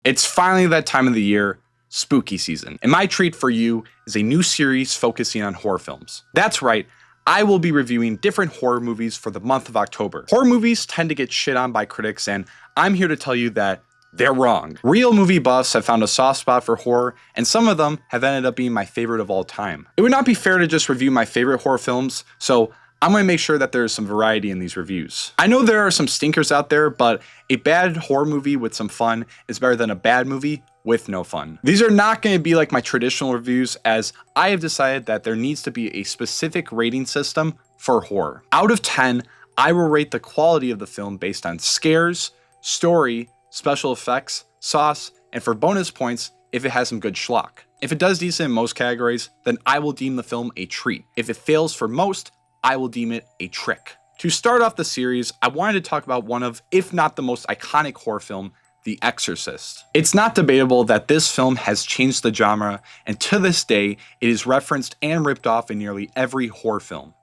It's finally that time of the year, spooky season, and my treat for you is a new series focusing on horror films. That's right, I will be reviewing different horror movies for the month of October. Horror movies tend to get shit on by critics, and I'm here to tell you that they're wrong. Real movie buffs have found a soft spot for horror, and some of them have ended up being my favorite of all time. It would not be fair to just review my favorite horror films, so I'm going to make sure that there's some variety in these reviews. I know there are some stinkers out there, but a bad horror movie with some fun is better than a bad movie with no fun. These are not going to be like my traditional reviews, as I have decided that there needs to be a specific rating system for horror. Out of 10, I will rate the quality of the film based on scares, story, special effects, sauce, and for bonus points, if it has some good schlock. If it does decent in most categories, then I will deem the film a treat. If it fails for most, I will deem it a trick. To start off the series, I wanted to talk about one of, if not the most iconic horror film, The Exorcist. It's not debatable that this film has changed the genre, and to this day, it is referenced and ripped off in nearly every horror film.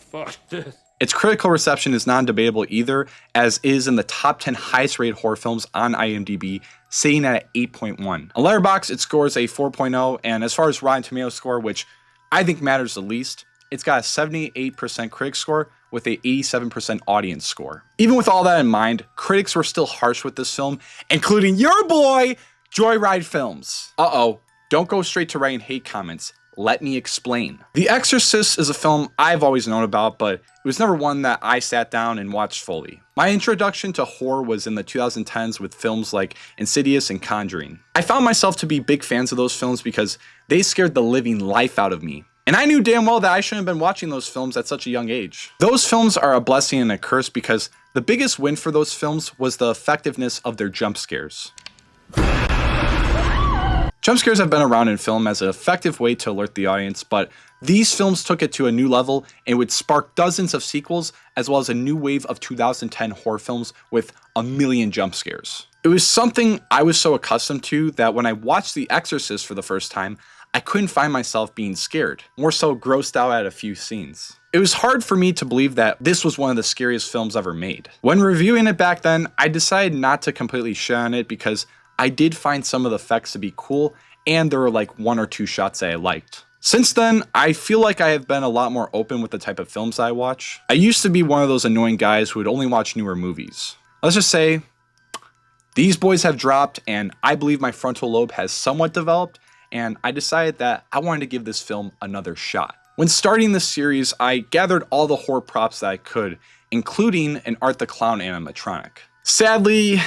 Fuck this. Its critical reception is non-debatable either, as is in the top 10 highest rated horror films on IMDb, sitting at 8.1. On Letterboxd, it scores a 4.0, and as far as Rotten Tomatoes score, which I think matters the least, it's got a 78% critic score with a 87% audience score. Even with all that in mind, critics were still harsh with this film, including your boy, Joyride Films. Uh-oh, don't go straight to writing hate comments. Let me explain. The Exorcist is a film I've always known about, but it was never one that I sat down and watched fully. My introduction to horror was in the 2010s with films like Insidious and Conjuring. I found myself to be big fans of those films because they scared the living life out of me. And I knew damn well that I shouldn't have been watching those films at such a young age. Those films are a blessing and a curse because the biggest win for those films was the effectiveness of their jump scares. Jump scares have been around in film as an effective way to alert the audience, but these films took it to a new level and would spark dozens of sequels, as well as a new wave of 2010 horror films with a million jump scares. It was something I was so accustomed to that when I watched The Exorcist for the first time, I couldn't find myself being scared, more so grossed out at a few scenes. It was hard for me to believe that this was one of the scariest films ever made. When reviewing it back then, I decided not to completely shit on it because I did find some of the effects to be cool, and there were like one or two shots that I liked. Since then, I feel like I have been a lot more open with the type of films I watch. I used to be one of those annoying guys who would only watch newer movies. Let's just say, these boys have dropped, and I believe my frontal lobe has somewhat developed, and I decided that I wanted to give this film another shot. When starting this series, I gathered all the horror props that I could, including an Art the Clown animatronic. Sadly,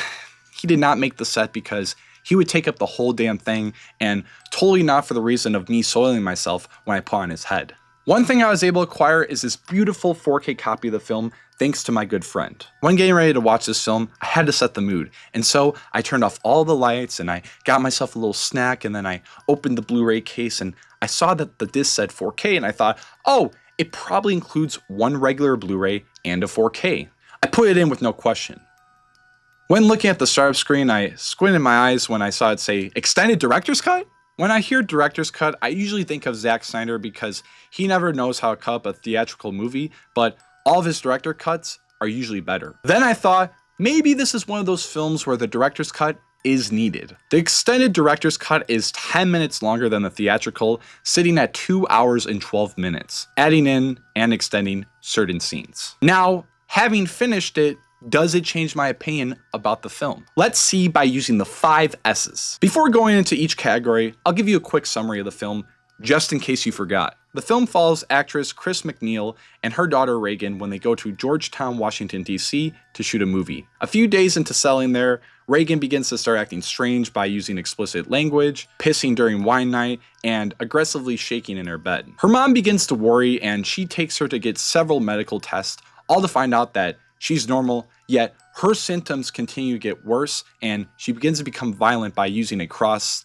he did not make the set because he would take up the whole damn thing, and totally not for the reason of me soiling myself when I put on his head. One thing I was able to acquire is this beautiful 4K copy of the film thanks to my good friend. When getting ready to watch this film, I had to set the mood, and so I turned off all the lights and I got myself a little snack, and then I opened the Blu-ray case and I saw that the disc said 4K, and I thought, oh, it probably includes one regular Blu-ray and a 4K. I put it in with no question. When looking at the startup screen, I squinted my eyes when I saw it say, Extended Director's Cut? When I hear Director's Cut, I usually think of Zack Snyder because he never knows how to cut up a theatrical movie, but all of his director cuts are usually better. Then I thought, maybe this is one of those films where the director's cut is needed. The extended director's cut is 10 minutes longer than the theatrical, sitting at 2 hours and 12 minutes, adding in and extending certain scenes. Now, having finished it, does it change my opinion about the film? Let's see by using the 5 S's. Before going into each category, I'll give you a quick summary of the film, just in case you forgot. The film follows actress Chris McNeil and her daughter Reagan when they go to Georgetown, Washington, D.C. to shoot a movie. A few days into settling there, Reagan begins to start acting strange by using explicit language, pissing during wine night, and aggressively shaking in her bed. Her mom begins to worry, and she takes her to get several medical tests, all to find out that she's normal, yet her symptoms continue to get worse, and she begins to become violent by using a cross.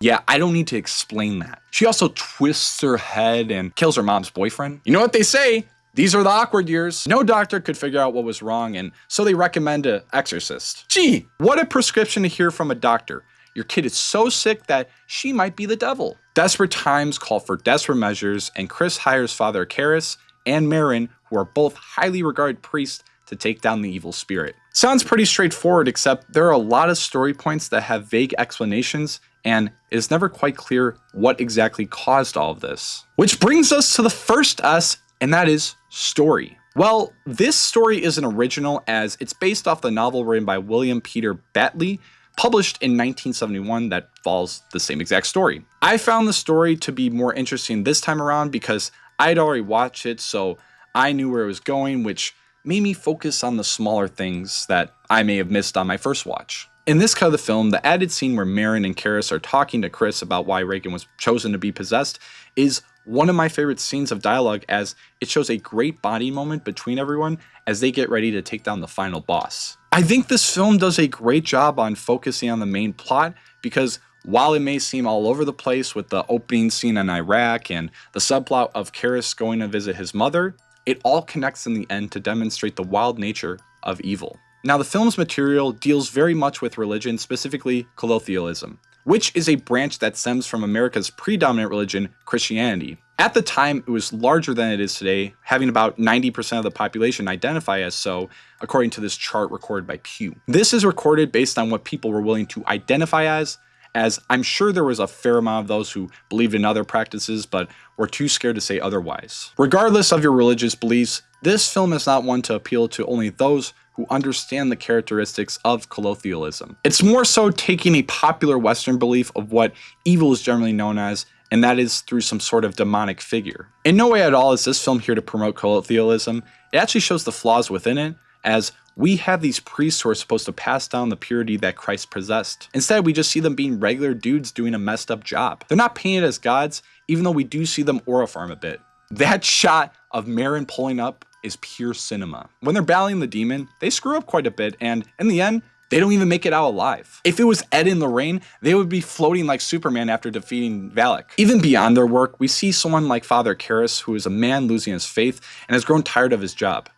Yeah, I don't need to explain that. She also twists her head and kills her mom's boyfriend. You know what they say? These are the awkward years. No doctor could figure out what was wrong, and so they recommend an exorcist. Gee, what a prescription to hear from a doctor. Your kid is so sick that she might be the devil. Desperate times call for desperate measures, and Chris hires Father Karras and Marin, who are both highly regarded priests, to take down the evil spirit. Sounds pretty straightforward, except there are a lot of story points that have vague explanations, and it is never quite clear what exactly caused all of this. Which brings us to the first S, and that is story. Well, this story is an original as it's based off the novel written by William Peter Batley, published in 1971 that follows the same exact story. I found the story to be more interesting this time around because I'd already watched it, so I knew where it was going, which made me focus on the smaller things that I may have missed on my first watch. In this cut of the film, the added scene where Marin and Karis are talking to Chris about why Regan was chosen to be possessed is one of my favorite scenes of dialogue, as it shows a great bonding moment between everyone as they get ready to take down the final boss. I think this film does a great job on focusing on the main plot because while it may seem all over the place with the opening scene in Iraq and the subplot of Karis going to visit his mother, it all connects in the end to demonstrate the wild nature of evil. Now, the film's material deals very much with religion, specifically colloquialism, which is a branch that stems from America's predominant religion, Christianity. At the time, it was larger than it is today, having about 90% of the population identify as so, according to this chart recorded by Pew. This is recorded based on what people were willing to identify as I'm sure there was a fair amount of those who believed in other practices but were too scared to say otherwise. Regardless of your religious beliefs, this film is not one to appeal to only those who understand the characteristics of colloquialism. It's more so taking a popular Western belief of what evil is generally known as, and that is through some sort of demonic figure. In no way at all is this film here to promote colloquialism. It actually shows the flaws within it, as we have these priests who are supposed to pass down the purity that Christ possessed. Instead, we just see them being regular dudes doing a messed up job. They're not painted as gods, even though we do see them aura farm a bit. That shot of Marin pulling up is pure cinema. When they're battling the demon, they screw up quite a bit, and in the end, they don't even make it out alive. If it was Ed in the Rain, they would be floating like Superman after defeating Valak. Even beyond their work, we see someone like Father Karras, who is a man losing his faith and has grown tired of his job.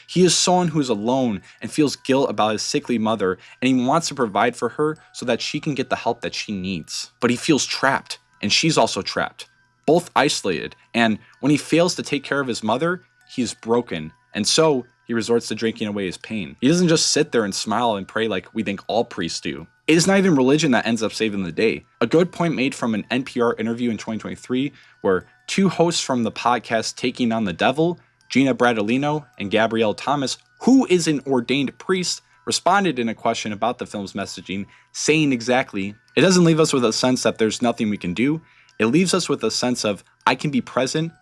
He is someone who is alone and feels guilt about his sickly mother, and he wants to provide for her so that she can get the help that she needs. But he feels trapped, and she's also trapped, both isolated, and when he fails to take care of his mother, he is broken, and so he resorts to drinking away his pain. He doesn't just sit there and smile and pray like we think all priests do. It is not even religion that ends up saving the day. A good point made from an NPR interview in 2023, where two hosts from the podcast Taking on the Devil, Gina Bradolino and Gabrielle Thomas, who is an ordained priest, responded in a question about the film's messaging, saying exactly, "It doesn't leave us with a sense that there's nothing we can do. It leaves us with a sense of, I can be present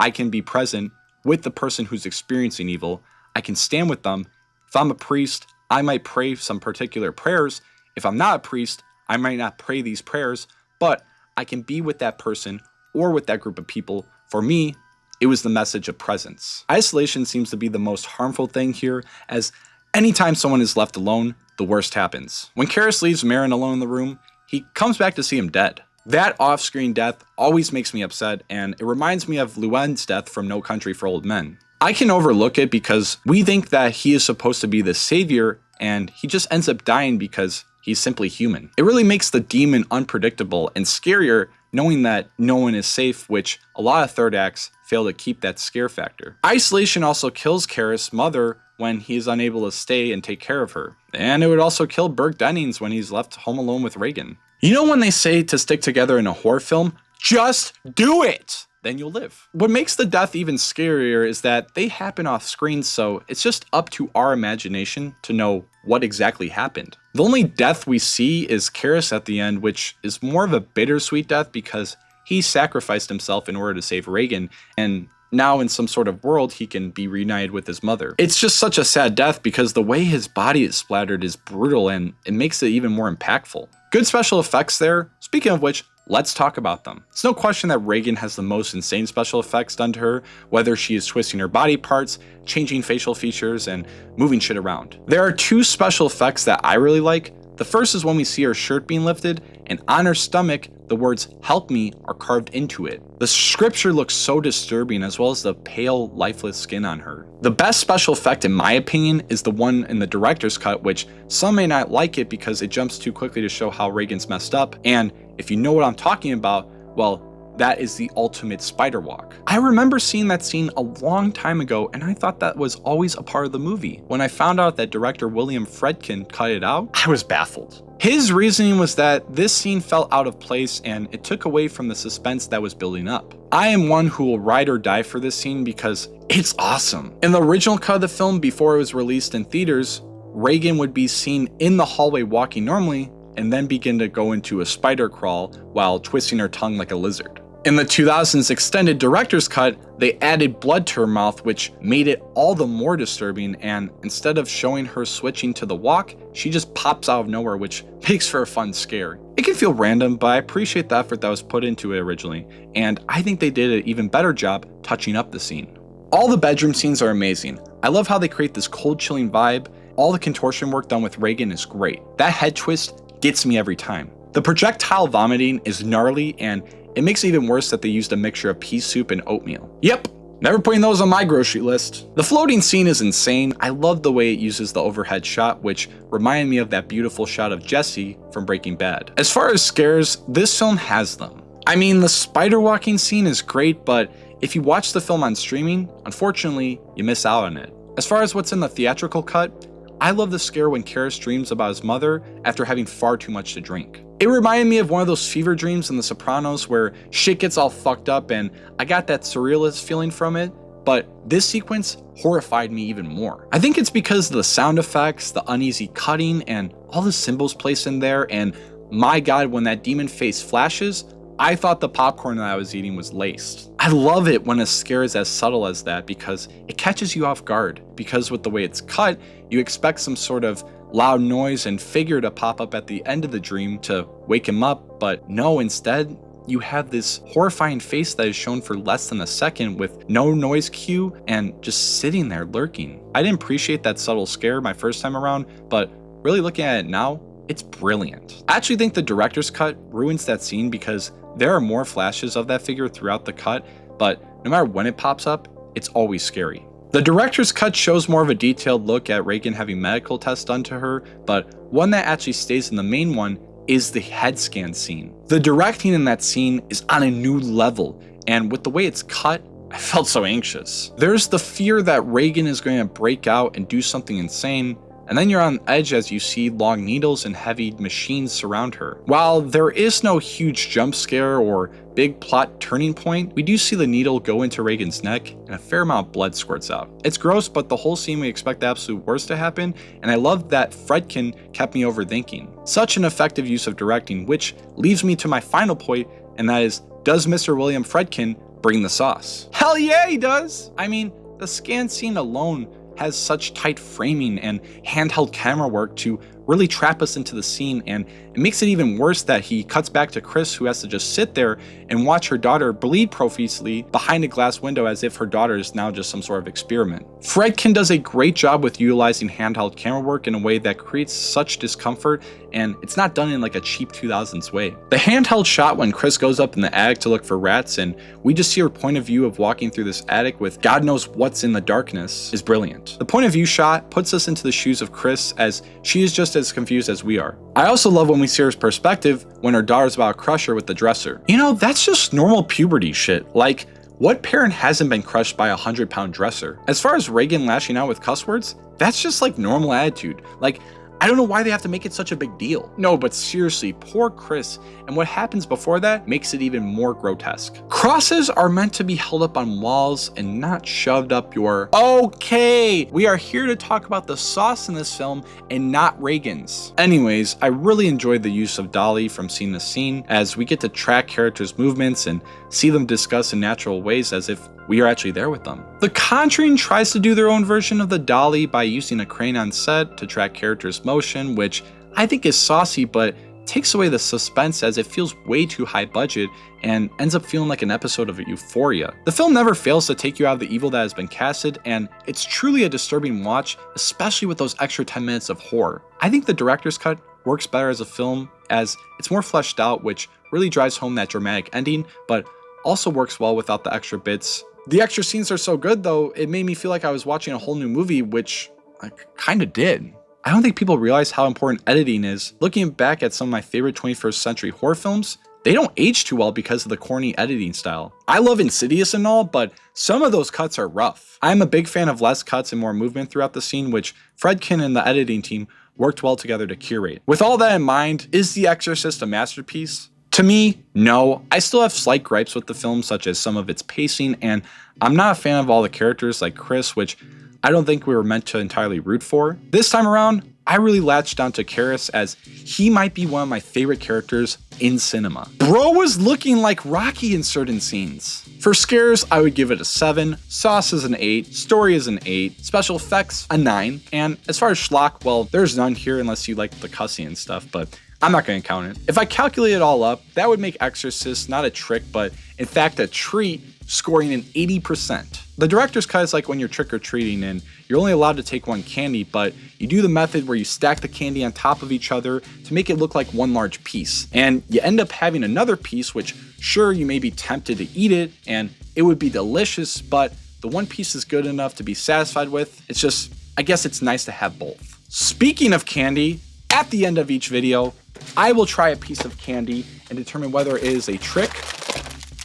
with the person who's experiencing evil. I can stand with them. If I'm a priest, I might pray some particular prayers. If I'm not a priest, I might not pray these prayers, but I can be with that person or with that group of people. For me, it was the message of presence." Isolation seems to be the most harmful thing here, as anytime someone is left alone, the worst happens. When Karras leaves Marin alone in the room, he comes back to see him dead. That off-screen death always makes me upset, and it reminds me of Luen's death from No Country for Old Men. I can overlook it because we think that he is supposed to be the savior, and he just ends up dying because he's simply human. It really makes the demon unpredictable and scarier knowing that no one is safe, which a lot of third acts fail to keep that scare factor. Isolation also kills Karras' mother when he is unable to stay and take care of her. And it would also kill Burke Dennings when he's left home alone with Regan. You know when they say to stick together in a horror film? Just do it! Then you'll live. What makes the death even scarier is that they happen off screen, so it's just up to our imagination to know what exactly happened. The only death we see is Karras at the end, which is more of a bittersweet death because he sacrificed himself in order to save Regan, and now in some sort of world he can be reunited with his mother. It's just such a sad death because the way his body is splattered is brutal, and it makes it even more impactful. Good special effects there. Speaking of which, let's talk about them. It's no question that Regan has the most insane special effects done to her, whether she is twisting her body parts, changing facial features, and moving shit around. There are two special effects that I really like. The first is when we see her shirt being lifted, and on her stomach, the words "help me" are carved into it. The scripture looks so disturbing, as well as the pale, lifeless skin on her. The best special effect, in my opinion, is the one in the director's cut, which some may not like it because it jumps too quickly to show how Regan's messed up, and if you know what I'm talking about, well, that is the ultimate spider walk. I remember seeing that scene a long time ago, and I thought that was always a part of the movie. When I found out that director William Friedkin cut it out, I was baffled. His reasoning was that this scene felt out of place and it took away from the suspense that was building up. I am one who will ride or die for this scene because it's awesome. In the original cut of the film, before it was released in theaters, Regan would be seen in the hallway walking normally and then begin to go into a spider crawl while twisting her tongue like a lizard. In the 2000s extended director's cut, they added blood to her mouth, which made it all the more disturbing, and instead of showing her switching to the walk, she just pops out of nowhere, which makes for a fun scare. It can feel random, but I appreciate the effort that was put into it originally, and I think they did an even better job touching up the scene. All the bedroom scenes are amazing. I love how they create this cold, chilling vibe. All the contortion work done with Regan is great. That head twist gets me every time. The projectile vomiting is gnarly, and it makes it even worse that they used a mixture of pea soup and oatmeal. Yep, never putting those on my grocery list. The floating scene is insane. I love the way it uses the overhead shot, which reminded me of that beautiful shot of Jesse from Breaking Bad. As far as scares, this film has them. I mean, the spider walking scene is great, but if you watch the film on streaming, unfortunately, you miss out on it. As far as what's in the theatrical cut, I love the scare when Karras dreams about his mother after having far too much to drink. It reminded me of one of those fever dreams in The Sopranos where shit gets all fucked up, and I got that surrealist feeling from it, but this sequence horrified me even more. I think it's because of the sound effects, the uneasy cutting, and all the symbols placed in there, and my god, when that demon face flashes, I thought the popcorn that I was eating was laced. I love it when a scare is as subtle as that because it catches you off guard, because with the way it's cut, you expect some sort of loud noise and figure to pop up at the end of the dream to wake him up, but no, instead, you have this horrifying face that is shown for less than a second with no noise cue and just sitting there lurking. I didn't appreciate that subtle scare my first time around, but really looking at it now, it's brilliant. I actually think the director's cut ruins that scene because there are more flashes of that figure throughout the cut, but no matter when it pops up, it's always scary. The director's cut shows more of a detailed look at Regan having medical tests done to her, but one that actually stays in the main one is the head scan scene. The directing in that scene is on a new level, and with the way it's cut, I felt so anxious. There's the fear that Regan is going to break out and do something insane, and then you're on edge as you see long needles and heavy machines surround her. While there is no huge jump scare or big plot turning point, we do see the needle go into Regan's neck and a fair amount of blood squirts out. It's gross, but the whole scene we expect the absolute worst to happen, and I love that Friedkin kept me overthinking. Such an effective use of directing, which leaves me to my final point, and that is, does Mr. William Friedkin bring the sauce? Hell yeah, he does! I mean, the scan scene alone has such tight framing and handheld camera work to really trap us into the scene, and it makes it even worse that he cuts back to Chris, who has to just sit there and watch her daughter bleed profusely behind a glass window as if her daughter is now just some sort of experiment. Friedkin does a great job with utilizing handheld camera work in a way that creates such discomfort, and it's not done in like a cheap 2000s way. The handheld shot when Chris goes up in the attic to look for rats and we just see her point of view of walking through this attic with God knows what's in the darkness is brilliant. The point of view shot puts us into the shoes of Chris as she is just as confused as we are. I also love when we see her perspective when her daughter's about to crush her with the dresser. You know, that's just normal puberty shit. Like, what parent hasn't been crushed by a 100-pound dresser? As far as Regan lashing out with cuss words, that's just like normal attitude. Like, I don't know why they have to make it such a big deal. No, but seriously, poor Chris, and what happens before that makes it even more grotesque. Crosses are meant to be held up on walls and not shoved up your... Okay, we are here to talk about the sauce in this film and not Regan's. Anyways, I really enjoyed the use of Dolly from scene to scene as we get to track characters' movements and see them discuss in natural ways as if we are actually there with them. The Conjuring tries to do their own version of the dolly by using a crane on set to track characters' motion, which I think is saucy, but takes away the suspense as it feels way too high budget and ends up feeling like an episode of Euphoria. The film never fails to take you out of the evil that has been casted, and it's truly a disturbing watch, especially with those extra 10 minutes of horror. I think the director's cut works better as a film as it's more fleshed out, which really drives home that dramatic ending, but also works well without the extra bits. The extra scenes are so good though, it made me feel like I was watching a whole new movie, which I kinda did. I don't think people realize how important editing is. Looking back at some of my favorite 21st century horror films, they don't age too well because of the corny editing style. I love Insidious and all, but some of those cuts are rough. I'm a big fan of less cuts and more movement throughout the scene, which Fredkin and the editing team worked well together to curate. With all that in mind, is The Exorcist a masterpiece? To me, no. I still have slight gripes with the film, such as some of its pacing, and I'm not a fan of all the characters like Chris, which I don't think we were meant to entirely root for. This time around, I really latched onto Karras as he might be one of my favorite characters in cinema. Bro was looking like Rocky in certain scenes. For scares, I would give it a 7, sauce is an 8, story is an 8, special effects a 9, and as far as schlock, well, there's none here unless you like the cussing and stuff, but I'm not going to count it. If I calculate it all up, that would make Exorcist not a trick, but in fact a treat, scoring an 80%. The director's cut is like when you're trick-or-treating and you're only allowed to take one candy, but you do the method where you stack the candy on top of each other to make it look like one large piece. And you end up having another piece, which sure, you may be tempted to eat it and it would be delicious, but the one piece is good enough to be satisfied with. It's just, I guess it's nice to have both. Speaking of candy, at the end of each video, I will try a piece of candy and determine whether it is a trick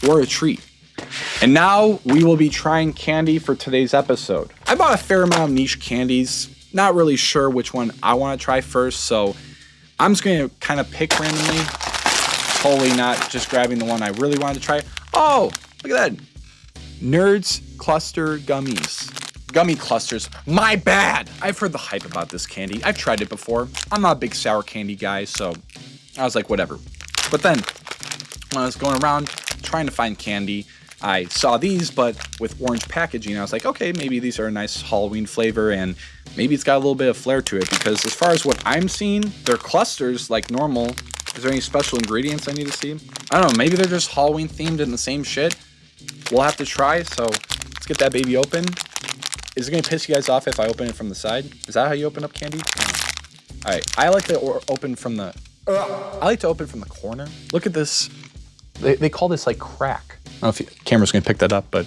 or a treat. And now we will be trying candy for today's episode. I bought a fair amount of niche candies, not really sure which one I want to try first, so I'm just going to kind of pick randomly, totally not just grabbing the one I really wanted to try. Oh, look at that. Nerds Cluster Gummies. Gummy clusters, my bad. I've heard the hype about this candy. I've tried it before. I'm not a big sour candy guy, so I was like, whatever. But then when I was going around trying to find candy, I saw these, but with orange packaging. I was like, okay, maybe these are a nice Halloween flavor and maybe it's got a little bit of flair to it, because as far as what I'm seeing, they're clusters like normal. Is there any special ingredients I need to see? I don't know, maybe they're just Halloween themed and the same shit. We'll have to try, so let's get that baby open. Is it gonna piss you guys off if I open it from the side? Is that how you open up candy? All right, I like to open from the corner. Look at this. They call this like crack. I don't know if the camera's gonna pick that up, but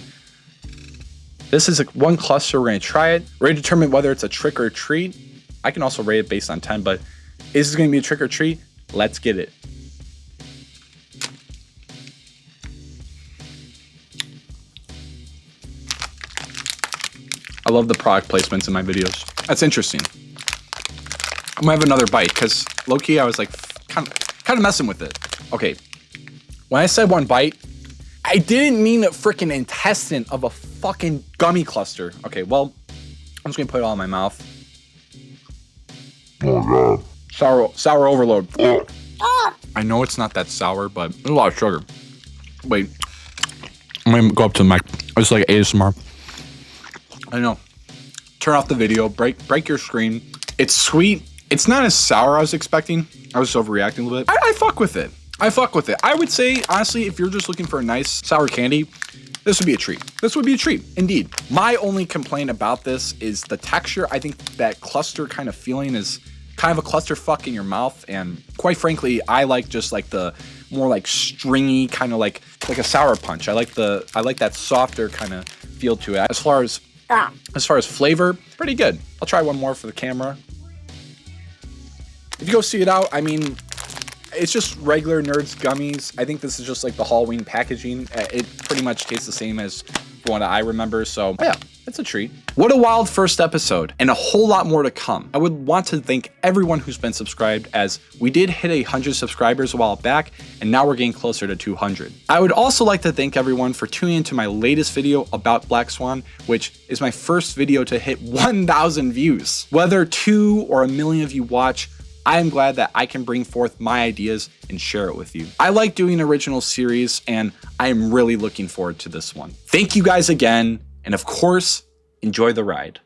this is one cluster. We're gonna try it. We're gonna determine whether it's a trick or a treat. I can also rate it based on 10, but is this gonna be a trick or treat? Let's get it. I love the product placements in my videos. That's interesting. I'm gonna have another bite because low-key I was like kind of messing with it. Okay, when I said one bite, I didn't mean a freaking intestine of a fucking gummy cluster. Okay, well, I'm just gonna put it all in my mouth. Oh God. Sour overload. I know it's not that sour, but there's a lot of sugar. Wait, I'm gonna go up to the mic. It's like ASMR. I know. Turn off the video, break your screen. It's sweet. It's not as sour as I was expecting. I was just overreacting a little bit. I fuck with it. I would say, honestly, if you're just looking for a nice sour candy, this would be a treat. This would be a treat, indeed. My only complaint about this is the texture. I think that cluster kind of feeling is kind of a clusterfuck in your mouth. And quite frankly, I like just like the more like stringy, kind of like a sour punch. I like that softer kind of feel to it. As far as flavor, pretty good. I'll try one more for the camera. If you go see it out, I mean, it's just regular Nerds gummies. I think this is just like the Halloween packaging. It pretty much tastes the same as the one that I remember. So yeah, it's a treat. What a wild first episode, and a whole lot more to come. I would want to thank everyone who's been subscribed, as we did hit 100 subscribers a while back, and now we're getting closer to 200. I would also like to thank everyone for tuning into my latest video about Black Swan, which is my first video to hit 1,000 views. Whether 2 or 1 million of you watch, I am glad that I can bring forth my ideas and share it with you. I like doing original series, and I am really looking forward to this one. Thank you guys again, and of course, enjoy the ride.